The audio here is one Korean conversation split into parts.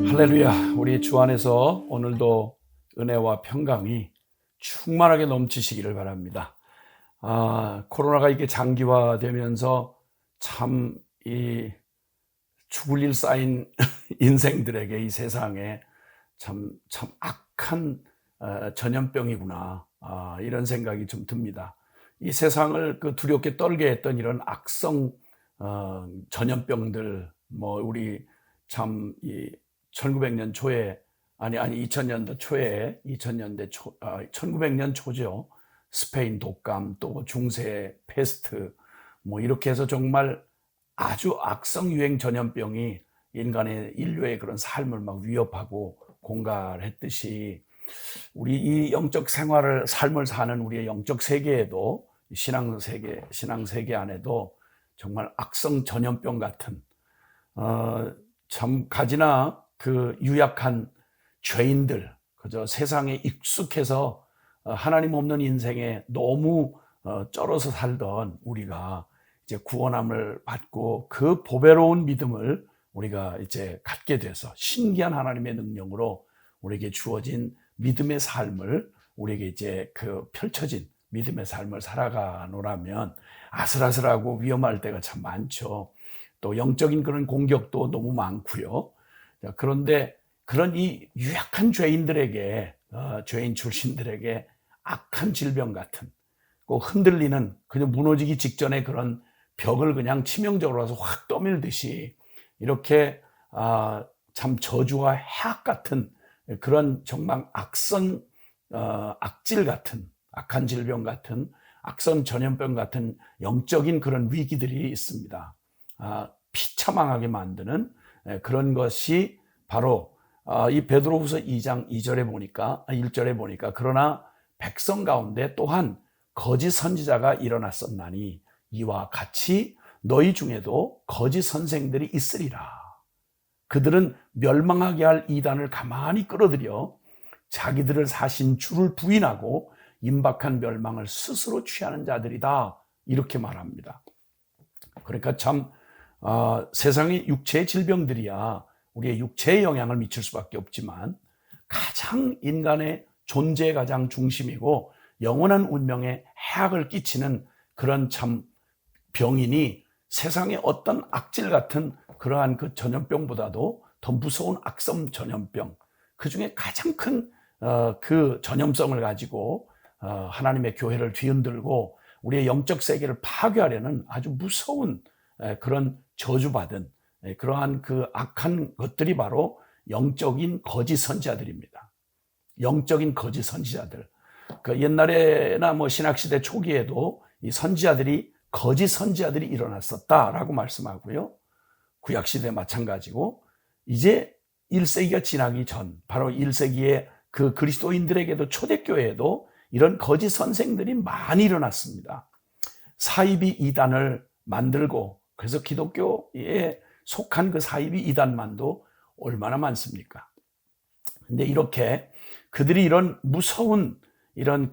할렐루야. 우리 주 안에서 오늘도 은혜와 평강이 충만하게 넘치시기를 바랍니다. 코로나가 이게 장기화되면서 참 이 죽을 일 쌓인 인생들에게 이 세상에 참 악한 전염병이구나, 이런 생각이 좀 듭니다. 이 세상을 두렵게 떨게 했던 이런 악성 전염병들, 우리 참 이 1900년 초에 2000년도 초에 1900년 초죠. 스페인 독감, 또 중세 패스트, 이렇게 해서 정말 아주 악성 유행 전염병이 인류의 그런 삶을 막 위협하고 공갈했듯이, 우리 이 영적 삶을 사는 우리의 영적 세계에도, 신앙 세계 안에도 정말 악성 전염병 같은 참 가지나 유약한 죄인들, 그저 세상에 익숙해서 하나님 없는 인생에 너무 쩔어서 살던 우리가 이제 구원함을 받고 그 보배로운 믿음을 우리가 이제 갖게 돼서 신기한 하나님의 능력으로 우리에게 주어진 믿음의 삶을, 우리에게 이제 펼쳐진 믿음의 삶을 살아가노라면 아슬아슬하고 위험할 때가 참 많죠. 또 영적인 그런 공격도 너무 많고요. 그런데 그런 이 유약한 죄인들에게, 죄인 출신들에게 악한 질병 같은, 꼭 흔들리는, 그냥 무너지기 직전에 그런 벽을 그냥 치명적으로 와서 확 떠밀듯이 이렇게 참 저주와 해악 같은 그런 정말 악질 같은, 악한 질병 같은, 악성 전염병 같은 영적인 그런 위기들이 있습니다. 비참하게 만드는 그런 것이 바로 이 베드로후서 2장 1절에 보니까 그러나 백성 가운데 또한 거짓 선지자가 일어났었나니 이와 같이 너희 중에도 거짓 선생들이 있으리라. 그들은 멸망하게 할 이단을 가만히 끌어들여 자기들을 사신 주를 부인하고 임박한 멸망을 스스로 취하는 자들이다, 이렇게 말합니다. 그러니까 참 세상의 육체의 질병들이야 우리의 육체에 영향을 미칠 수밖에 없지만, 가장 인간의 존재의 가장 중심이고 영원한 운명에 해악을 끼치는 그런 참 병인이 세상의 어떤 악질 같은 그러한 그 전염병보다도 더 무서운 악성 전염병, 그 중에 가장 큰 그 전염성을 가지고 하나님의 교회를 뒤흔들고 우리의 영적 세계를 파괴하려는 아주 무서운 그런 저주받은 그러한 그 악한 것들이 바로 영적인 거짓 선지자들입니다. 영적인 거짓 선지자들. 옛날에나 신학시대 초기에도 이 거짓 선지자들이 일어났었다라고 말씀하고요. 구약시대 마찬가지고, 이제 1세기가 지나기 전, 바로 1세기의 그 그리스도인들에게도, 초대교회에도 이런 거짓 선생들이 많이 일어났습니다. 사이비 이단을 만들고, 그래서 기독교에 속한 그 사이비 이단만도 얼마나 많습니까? 근데 이렇게 그들이 이런 무서운 이런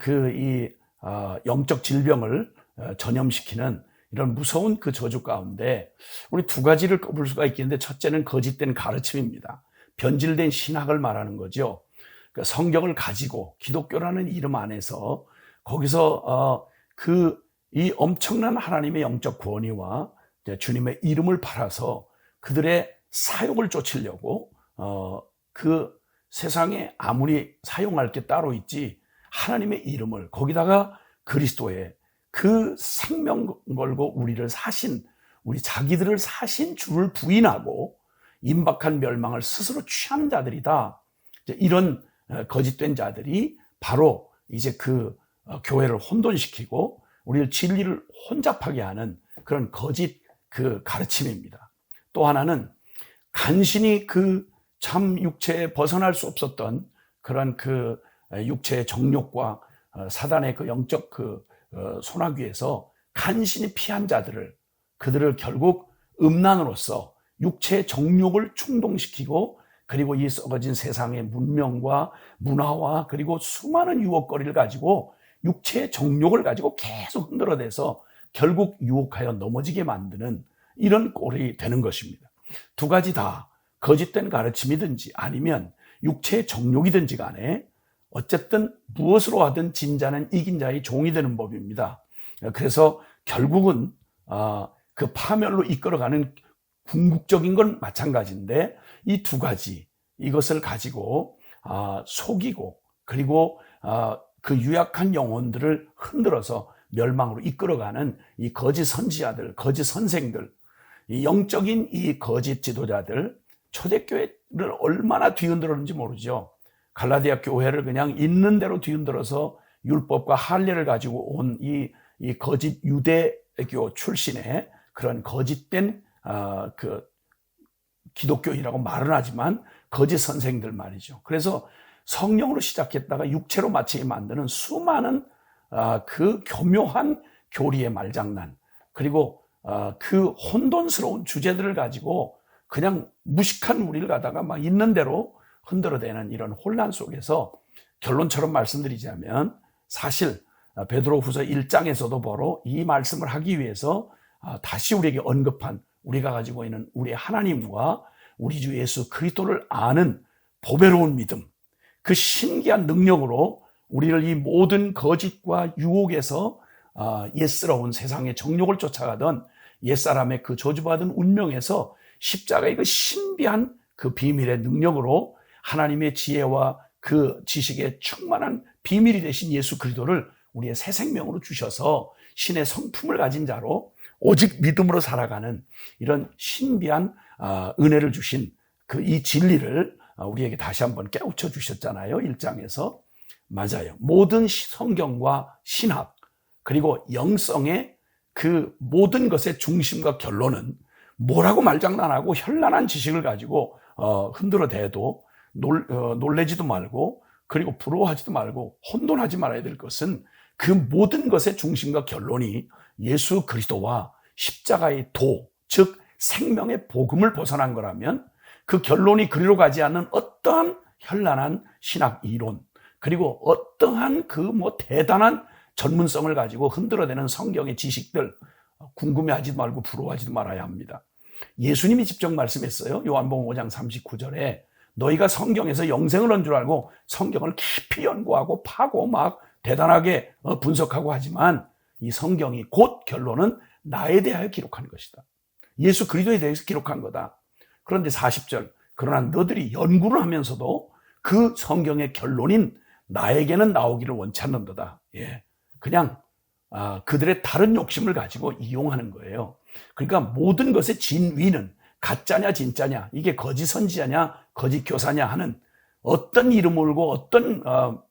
영적 질병을 전염시키는 이런 무서운 그 저주 가운데 우리 두 가지를 꼽을 수가 있겠는데, 첫째는 거짓된 가르침입니다. 변질된 신학을 말하는 거죠. 성경을 가지고 기독교라는 이름 안에서 거기서 이 엄청난 하나님의 영적 권위와 주님의 이름을 팔아서 그들의 사욕을 쫓으려고 그 세상에 아무리 사용할 게 따로 있지, 하나님의 이름을, 거기다가 그리스도의 그 생명 걸고 우리 자기들을 사신 주를 부인하고 임박한 멸망을 스스로 취하는 자들이다. 이런 거짓된 자들이 바로 이제 교회를 혼돈시키고 우리를 진리를 혼잡하게 하는 그런 거짓 가르침입니다. 또 하나는 간신히 참 육체에 벗어날 수 없었던 그런 육체의 정욕과 사단의 영적 소나귀에서 간신히 피한 그들을 결국 음란으로서 육체의 정욕을 충동시키고, 그리고 이 썩어진 세상의 문명과 문화와 그리고 수많은 유혹거리를 가지고 육체의 정욕을 가지고 계속 흔들어대서 결국 유혹하여 넘어지게 만드는 이런 꼴이 되는 것입니다. 두 가지 다 거짓된 가르침이든지 아니면 육체의 정욕이든지 간에 어쨌든 무엇으로 하든 진 자는 이긴 자의 종이 되는 법입니다. 그래서 결국은 그 파멸로 이끌어가는 궁극적인 건 마찬가지인데 이 두 가지 이것을 가지고 속이고 그리고 그 유약한 영혼들을 흔들어서 멸망으로 이끌어가는 이 거짓 선지자들, 거짓 선생들, 이 영적인 이 거짓 지도자들, 초대교회를 얼마나 뒤흔들었는지 모르죠. 갈라디아 교회를 그냥 있는 대로 뒤흔들어서 율법과 할례를 가지고 온 이 거짓 유대교 출신의 그런 거짓된 그 기독교인이라고 말은 하지만 거짓 선생들 말이죠. 그래서 성령으로 시작했다가 육체로 마치게 만드는 수많은 그 교묘한 교리의 말장난, 그리고 그 혼돈스러운 주제들을 가지고 그냥 무식한 우리를 갖다가 막 있는 대로 흔들어대는 이런 혼란 속에서 결론처럼 말씀드리자면 사실 베드로후서 1장에서도 바로 이 말씀을 하기 위해서 다시 우리에게 언급한 우리가 가지고 있는 우리 하나님과 우리 주 예수 그리스도를 아는 보배로운 믿음, 그 신기한 능력으로 우리를 이 모든 거짓과 유혹에서 옛스러운 세상의 정욕을 쫓아가던 옛사람의 그 저주받은 운명에서 십자가의 그 신비한 그 비밀의 능력으로 하나님의 지혜와 그 지식에 충만한 비밀이 되신 예수 그리스도를 우리의 새 생명으로 주셔서 신의 성품을 가진 자로 오직 믿음으로 살아가는 이런 신비한 은혜를 주신 그 이 진리를 우리에게 다시 한번 깨우쳐 주셨잖아요. 1장에서. 맞아요. 모든 성경과 신학 그리고 영성의 그 모든 것의 중심과 결론은 뭐라고 말장난하고 현란한 지식을 가지고 흔들어대도 놀래지도 말고 그리고 부러워하지도 말고 혼돈하지 말아야 될 것은 그 모든 것의 중심과 결론이 예수 그리스도와 십자가의 도, 즉 생명의 복음을 벗어난 거라면 그 결론이 그리로 가지 않는 어떠한 현란한 신학 이론 그리고 어떠한 그 대단한 전문성을 가지고 흔들어대는 성경의 지식들 궁금해하지 말고 부러워하지도 말아야 합니다. 예수님이 직접 말씀했어요. 요한복음 5장 39절에 너희가 성경에서 영생을 얻은 줄 알고 성경을 깊이 연구하고 파고 막 대단하게 분석하고 하지만 이 성경이 곧 결론은 나에 대하여 기록한 것이다. 예수 그리스도에 대해서 기록한 거다. 그런데 40절 그러나 너희들이 연구를 하면서도 그 성경의 결론인 나에게는 나오기를 원치 않는도다. 예, 그냥 그들의 다른 욕심을 가지고 이용하는 거예요. 그러니까 모든 것의 진위는 가짜냐 진짜냐, 이게 거짓 선지자냐 거짓 교사냐 하는 어떤 이름을 걸고 어떤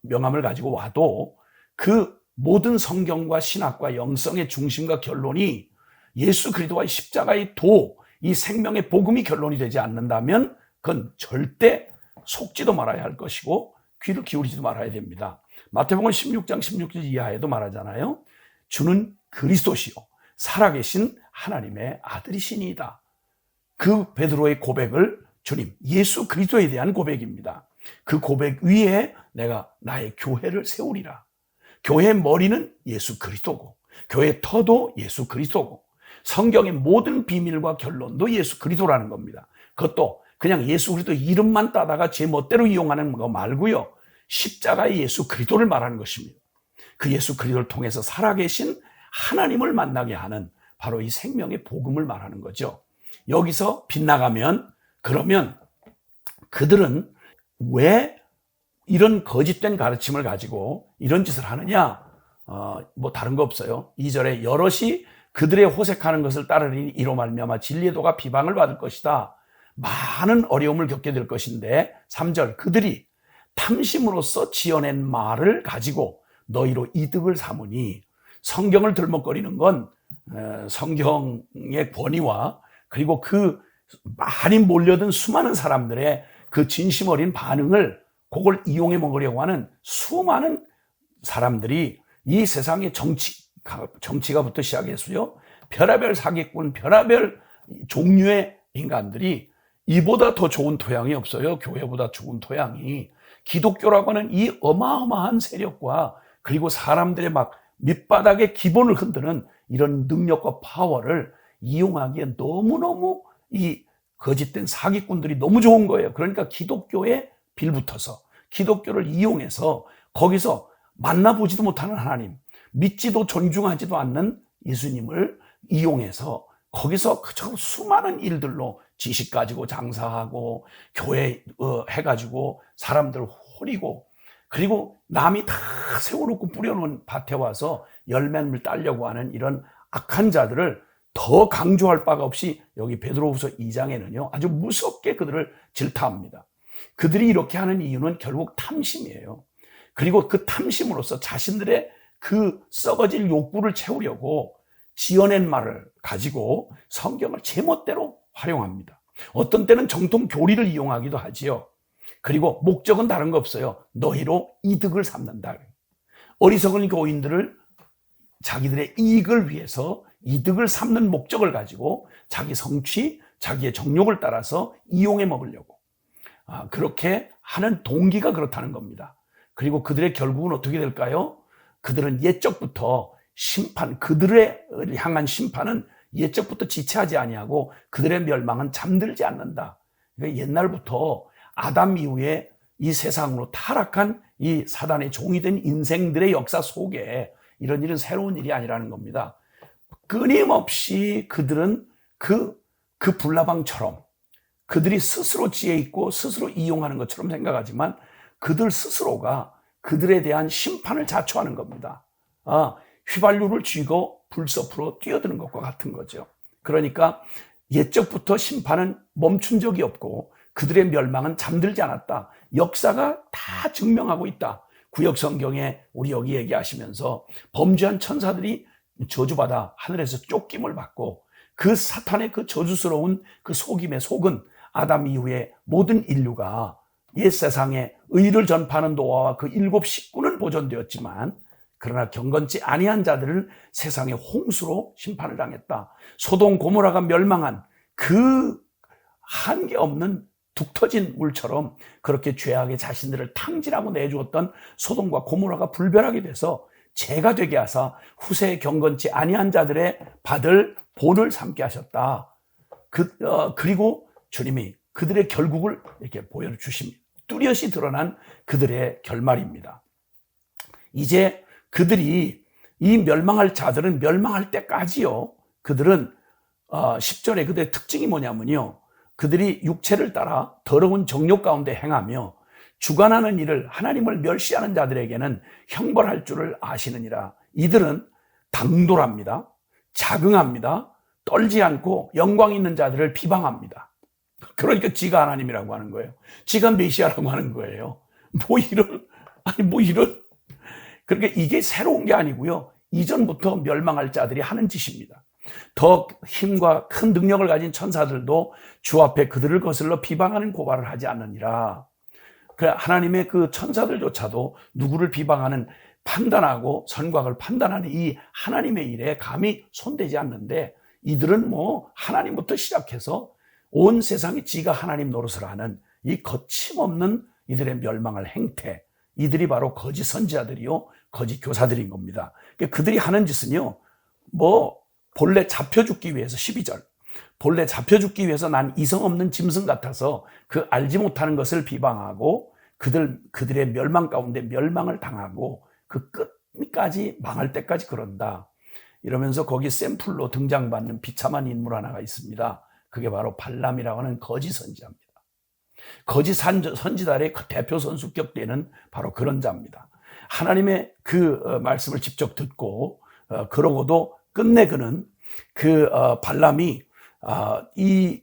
명함을 가지고 와도 그 모든 성경과 신학과 영성의 중심과 결론이 예수 그리스도와 십자가의 도, 이 생명의 복음이 결론이 되지 않는다면 그건 절대 속지도 말아야 할 것이고 귀를 기울이지도 말아야 됩니다. 마태복음 16장 16절 이하에도 말하잖아요. 주는 그리스도시요 살아계신 하나님의 아들이시니이다. 그 베드로의 고백을 주님 예수 그리스도에 대한 고백입니다. 그 고백 위에 내가 나의 교회를 세우리라. 교회의 머리는 예수 그리스도고 교회의 터도 예수 그리스도고 성경의 모든 비밀과 결론도 예수 그리스도라는 겁니다. 그것도 그냥 예수 그리스도 이름만 따다가 제 멋대로 이용하는 거 말고요. 십자가의 예수 그리스도를 말하는 것입니다. 그 예수 그리스도를 통해서 살아계신 하나님을 만나게 하는 바로 이 생명의 복음을 말하는 거죠. 여기서 빗나가면 그러면 그들은 왜 이런 거짓된 가르침을 가지고 이런 짓을 하느냐? 다른 거 없어요. 2절에 여럿이 그들의 호색하는 것을 따르니 이로 말미암아 진리의 도가 비방을 받을 것이다. 많은 어려움을 겪게 될 것인데 3절 그들이 탐심으로써 지어낸 말을 가지고 너희로 이득을 삼으니 성경을 들먹거리는 건 성경의 권위와 그리고 그 많이 몰려든 수많은 사람들의 그 진심 어린 반응을 그걸 이용해 먹으려고 하는 수많은 사람들이 이 세상의 정치가부터 시작해서요 별의별 사기꾼 별의별 종류의 인간들이 이보다 더 좋은 토양이 없어요. 교회보다 좋은 토양이. 기독교라고 하는 이 어마어마한 세력과 그리고 사람들의 막 밑바닥의 기본을 흔드는 이런 능력과 파워를 이용하기에 너무너무 이 거짓된 사기꾼들이 너무 좋은 거예요. 그러니까 기독교에 빌붙어서 기독교를 이용해서 거기서 만나보지도 못하는 하나님, 믿지도 존중하지도 않는 예수님을 이용해서 거기서 그저 수많은 일들로 지식 가지고 장사하고 교회 해가지고 사람들 호리고, 그리고 남이 다 세워놓고 뿌려놓은 밭에 와서 열매를 따려고 하는 이런 악한 자들을 더 강조할 바가 없이 여기 베드로후서 2장에는요 아주 무섭게 그들을 질타합니다. 그들이 이렇게 하는 이유는 결국 탐심이에요. 그리고 그 탐심으로써 자신들의 그 썩어질 욕구를 채우려고 지어낸 말을 가지고 성경을 제멋대로 활용합니다. 어떤 때는 정통 교리를 이용하기도 하지요. 그리고 목적은 다른 거 없어요. 너희로 이득을 삼는다. 어리석은 교인들을 자기들의 이익을 위해서 이득을 삼는 목적을 가지고 자기 성취, 자기의 정욕을 따라서 이용해 먹으려고 그렇게 하는 동기가 그렇다는 겁니다. 그리고 그들의 결국은 어떻게 될까요? 그들은 옛적부터 심판, 그들을 향한 심판은 옛적부터 지체하지 아니하고 그들의 멸망은 잠들지 않는다. 그러니까 옛날부터 아담 이후에 이 세상으로 타락한 이 사단의 종이 된 인생들의 역사 속에 이런 일은 새로운 일이 아니라는 겁니다. 끊임없이 그들은 그 불나방처럼 그들이 스스로 지혜 있고 스스로 이용하는 것처럼 생각하지만 그들 스스로가 그들에 대한 심판을 자초하는 겁니다. 휘발유를 쥐고 불섭으로 뛰어드는 것과 같은 거죠. 그러니까 옛적부터 심판은 멈춘 적이 없고 그들의 멸망은 잠들지 않았다. 역사가 다 증명하고 있다. 구약 성경에 우리 여기 얘기하시면서 범죄한 천사들이 저주받아 하늘에서 쫓김을 받고 그 사탄의 그 저주스러운 그 속임의 속은 아담 이후에 모든 인류가 옛 세상에 의를 전파하는 노아와 그 7 식구는 보존되었지만 그러나 경건치 아니한 자들을 세상의 홍수로 심판을 당했다. 소돔 고모라가 멸망한 그 한계없는 툭 터진 물처럼 그렇게 죄악의 자신들을 탕진하고 내주었던 소돔과 고모라가 불변하게 돼서 죄가 되게 하사 후세에 경건치 아니한 자들의 받을 본을 삼게 하셨다. 그리고 주님이 그들의 결국을 이렇게 보여주십니다. 뚜렷이 드러난 그들의 결말입니다. 이제 그들이 이 멸망할 자들은 멸망할 때까지요. 그들은 10절에 그들의 특징이 뭐냐면요. 그들이 육체를 따라 더러운 정욕 가운데 행하며 주관하는 일을 하나님을 멸시하는 자들에게는 형벌할 줄을 아시느니라. 이들은 당돌합니다. 자긍합니다. 떨지 않고 영광 있는 자들을 비방합니다. 그러니까 지가 하나님이라고 하는 거예요. 지가 메시아라고 하는 거예요. 뭐 이런. 그러니까 이게 새로운 게 아니고요. 이전부터 멸망할 자들이 하는 짓입니다. 더 힘과 큰 능력을 가진 천사들도 주 앞에 그들을 거슬러 비방하는 고발을 하지 않느니라. 하나님의 그 천사들조차도 누구를 비방하는 판단하고 선악을 판단하는 이 하나님의 일에 감히 손대지 않는데 이들은 뭐 하나님부터 시작해서 온 세상이 지가 하나님 노릇을 하는 이 거침없는 이들의 멸망할 행태, 이들이 바로 거짓 선지자들이요 거짓 교사들인 겁니다. 그들이 하는 짓은요 본래 잡혀 죽기 위해서 12절 본래 잡혀 죽기 위해서 난 이성 없는 짐승 같아서 그 알지 못하는 것을 비방하고 그들의 멸망 가운데 멸망을 당하고 그 끝까지 망할 때까지 그런다. 이러면서 거기 샘플로 등장받는 비참한 인물 하나가 있습니다. 그게 바로 발람이라고 하는 거짓 선지자입니다. 거짓 선지자의 대표 선수격되는 바로 그런 자입니다. 하나님의 그 말씀을 직접 듣고 그러고도 끝내 그는 발람이 이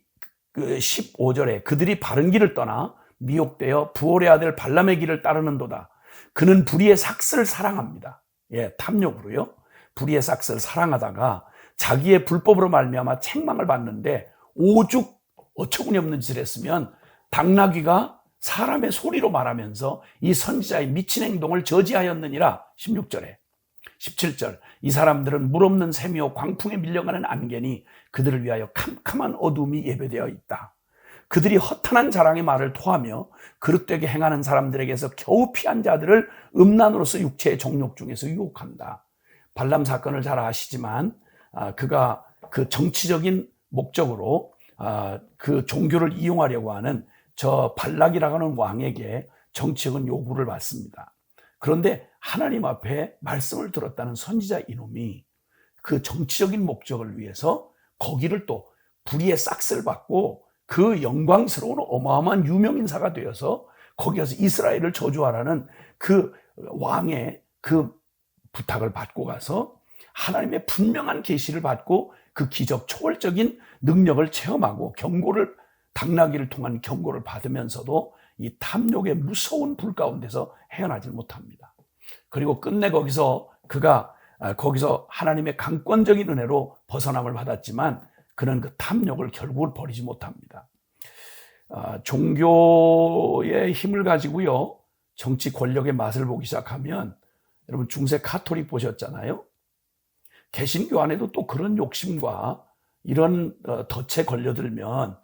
15절에 그들이 바른 길을 떠나 미혹되어 부올의 아들 발람의 길을 따르는도다. 그는 불의의 삭스를 사랑합니다. 탐욕으로요. 불의의 삭스를 사랑하다가 자기의 불법으로 말미암아 책망을 받는데 오죽 어처구니 없는 짓을 했으면 당나귀가 사람의 소리로 말하면서 이 선지자의 미친 행동을 저지하였느니라. 16절에 17절 이 사람들은 물 없는 샘이요 광풍에 밀려가는 안개니 그들을 위하여 캄캄한 어둠이 예배되어 있다. 그들이 허탄한 자랑의 말을 토하며 그릇되게 행하는 사람들에게서 겨우 피한 자들을 음란으로서 육체의 정욕 중에서 유혹한다. 발람 사건을 잘 아시지만 그가 그 정치적인 목적으로 그 종교를 이용하려고 하는 저 발락이라고 하는 왕에게 정치적인 요구를 받습니다. 그런데 하나님 앞에 말씀을 들었다는 선지자 이놈이 그 정치적인 목적을 위해서 거기를 또 불의의 싹스를 받고 그 영광스러운 어마어마한 유명인사가 되어서 거기 가서 이스라엘을 저주하라는 그 왕의 그 부탁을 받고 가서 하나님의 분명한 계시를 받고 그 기적 초월적인 능력을 체험하고 경고를 당나귀를 통한 경고를 받으면서도 이 탐욕의 무서운 불 가운데서 헤어나질 못합니다. 그리고 끝내 그가 거기서 하나님의 강권적인 은혜로 벗어남을 받았지만 그는 그 탐욕을 결국은 버리지 못합니다. 종교의 힘을 가지고요, 정치 권력의 맛을 보기 시작하면, 여러분 중세 카톨릭 보셨잖아요. 개신교 안에도 또 그런 욕심과 이런 덫에 걸려들면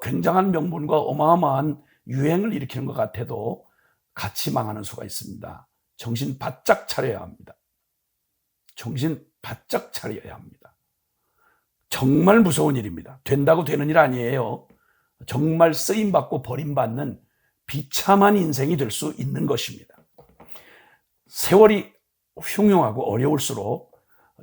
굉장한 명분과 어마어마한 유행을 일으키는 것 같아도 같이 망하는 수가 있습니다. 정신 바짝 차려야 합니다. 정신 바짝 차려야 합니다. 정말 무서운 일입니다. 된다고 되는 일 아니에요. 정말 쓰임받고 버림받는 비참한 인생이 될 수 있는 것입니다. 세월이 흉흉하고 어려울수록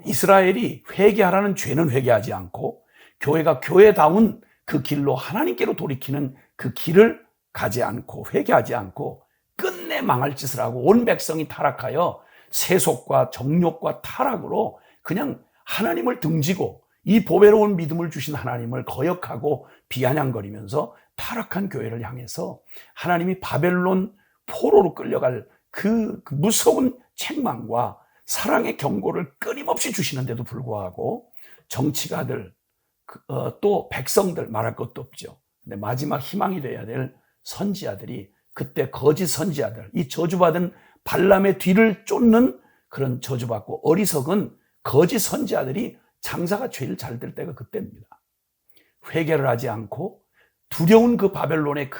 이스라엘이 회개하라는 죄는 회개하지 않고 교회가 교회다운 그 길로 하나님께로 돌이키는 그 길을 가지 않고 회개하지 않고 끝내 망할 짓을 하고 온 백성이 타락하여 세속과 정욕과 타락으로 그냥 하나님을 등지고 이 보배로운 믿음을 주신 하나님을 거역하고 비아냥거리면서 타락한 교회를 향해서 하나님이 바벨론 포로로 끌려갈 그 무서운 책망과 사랑의 경고를 끊임없이 주시는데도 불구하고 정치가들 또 백성들 말할 것도 없죠. 근데 마지막 희망이 되어야 될 선지자들이 그때 거짓 선지자들, 이 저주받은 발람의 뒤를 쫓는 그런 저주받고 어리석은 거짓 선지자들이 장사가 제일 잘 될 때가 그때입니다. 회개를 하지 않고 두려운 그 바벨론의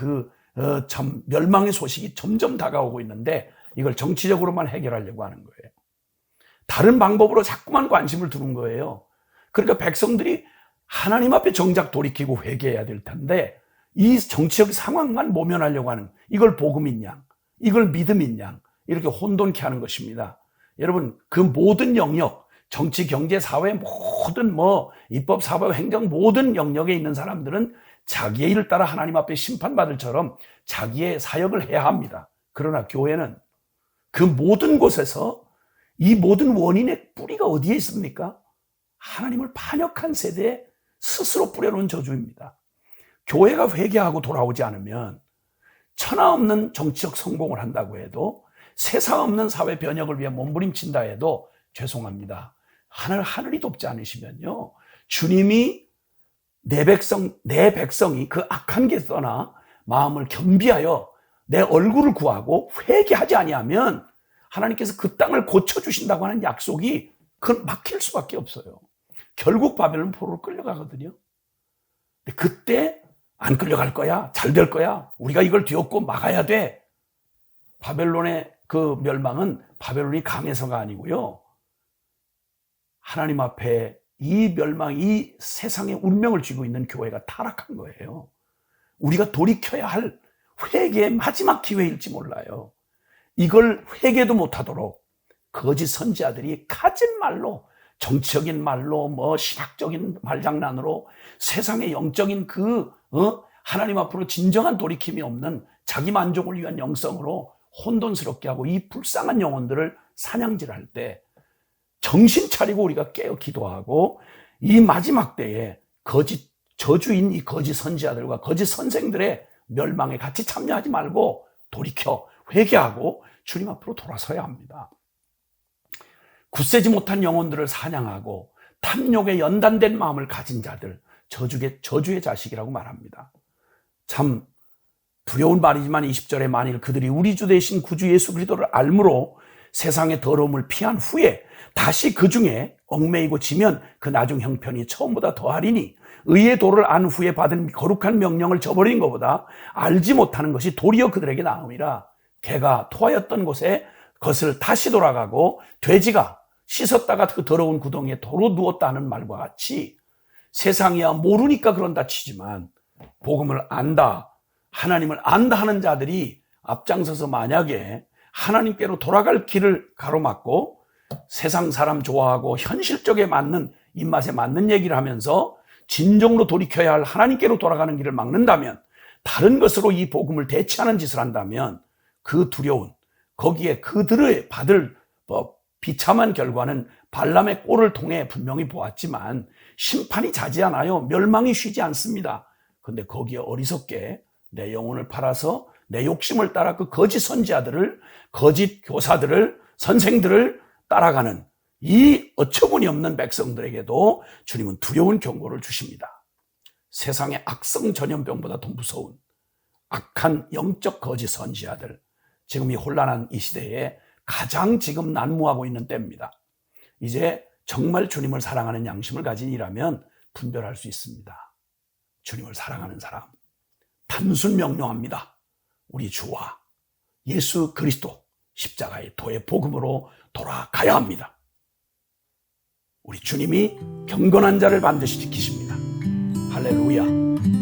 참 멸망의 소식이 점점 다가오고 있는데 이걸 정치적으로만 해결하려고 하는 거예요. 다른 방법으로 자꾸만 관심을 두는 거예요. 그러니까 백성들이 하나님 앞에 정작 돌이키고 회개해야 될 텐데 이 정치적 상황만 모면하려고 하는, 이걸 복음인 양, 이걸 믿음인 양, 이렇게 혼돈케 하는 것입니다. 여러분, 그 모든 영역, 정치, 경제, 사회 모든 입법, 사법, 행정 모든 영역에 있는 사람들은 자기의 일을 따라 하나님 앞에 심판받을처럼 자기의 사역을 해야 합니다. 그러나 교회는 그 모든 곳에서 이 모든 원인의 뿌리가 어디에 있습니까? 하나님을 반역한 세대에 스스로 뿌려놓은 저주입니다. 교회가 회개하고 돌아오지 않으면 천하 없는 정치적 성공을 한다고 해도, 세상 없는 사회 변혁을 위해 몸부림친다 해도 죄송합니다. 하늘이 돕지 않으시면요, 주님이 내 백성이 그 악한 게 떠나 마음을 겸비하여 내 얼굴을 구하고 회개하지 아니하면 하나님께서 그 땅을 고쳐주신다고 하는 약속이 그건 막힐 수밖에 없어요. 결국 바벨론 포로로 끌려가거든요. 근데 그때 안 끌려갈 거야, 잘 될 거야, 우리가 이걸 뒤엎고 막아야 돼. 바벨론의 그 멸망은 바벨론이 강해서가 아니고요, 하나님 앞에 이 멸망, 이 세상의 운명을 쥐고 있는 교회가 타락한 거예요. 우리가 돌이켜야 할 회개의 마지막 기회일지 몰라요. 이걸 회개도 못하도록 거짓 선지자들이 가진 말로, 정치적인 말로, 신학적인 말장난으로 세상의 영적인 하나님 앞으로 진정한 돌이킴이 없는 자기 만족을 위한 영성으로 혼돈스럽게 하고 이 불쌍한 영혼들을 사냥질할 때 정신 차리고 우리가 깨어 기도하고 이 마지막 때에 저주인 이 거짓 선지자들과 거짓 선생들의 멸망에 같이 참여하지 말고 돌이켜 회개하고 주님 앞으로 돌아서야 합니다. 굳세지 못한 영혼들을 사냥하고 탐욕에 연단된 마음을 가진 자들, 저주의 자식이라고 말합니다. 참 두려운 말이지만 20절에 만일 그들이 우리 주 되신 구주 예수 그리스도를 알므로 세상의 더러움을 피한 후에 다시 그 중에 얽매이고 지면 그 나중 형편이 처음보다 더하리니 의의 도를 안 후에 받은 거룩한 명령을 저버린 것보다 알지 못하는 것이 도리어 그들에게 나음이라. 개가 토하였던 곳에 것을 다시 돌아가고 돼지가 씻었다가 그 더러운 구덩이에 도로 누웠다 하는 말과 같이 세상이야 모르니까 그런다 치지만 복음을 안다, 하나님을 안다 하는 자들이 앞장서서 만약에 하나님께로 돌아갈 길을 가로막고 세상 사람 좋아하고 현실적에 맞는 입맛에 맞는 얘기를 하면서 진정으로 돌이켜야 할 하나님께로 돌아가는 길을 막는다면, 다른 것으로 이 복음을 대체하는 짓을 한다면 그 두려운, 거기에 그들의 받을 비참한 결과는 발람의 꼴을 통해 분명히 보았지만 심판이 자지 않아요. 멸망이 쉬지 않습니다. 근데 거기에 어리석게 내 영혼을 팔아서 내 욕심을 따라 그 거짓 선지자들을, 거짓 교사들을, 선생들을 따라가는 이 어처구니 없는 백성들에게도 주님은 두려운 경고를 주십니다. 세상의 악성 전염병보다 더 무서운 악한 영적 거짓 선지자들, 지금 이 혼란한 이 시대에 가장 지금 난무하고 있는 때입니다. 이제 정말 주님을 사랑하는 양심을 가진 이라면 분별할 수 있습니다. 주님을 사랑하는 사람, 단순 명령합니다. 우리 주와 예수 그리스도 십자가의 도의 복음으로 돌아가야 합니다. 우리 주님이 경건한 자를 반드시 지키십니다. 할렐루야.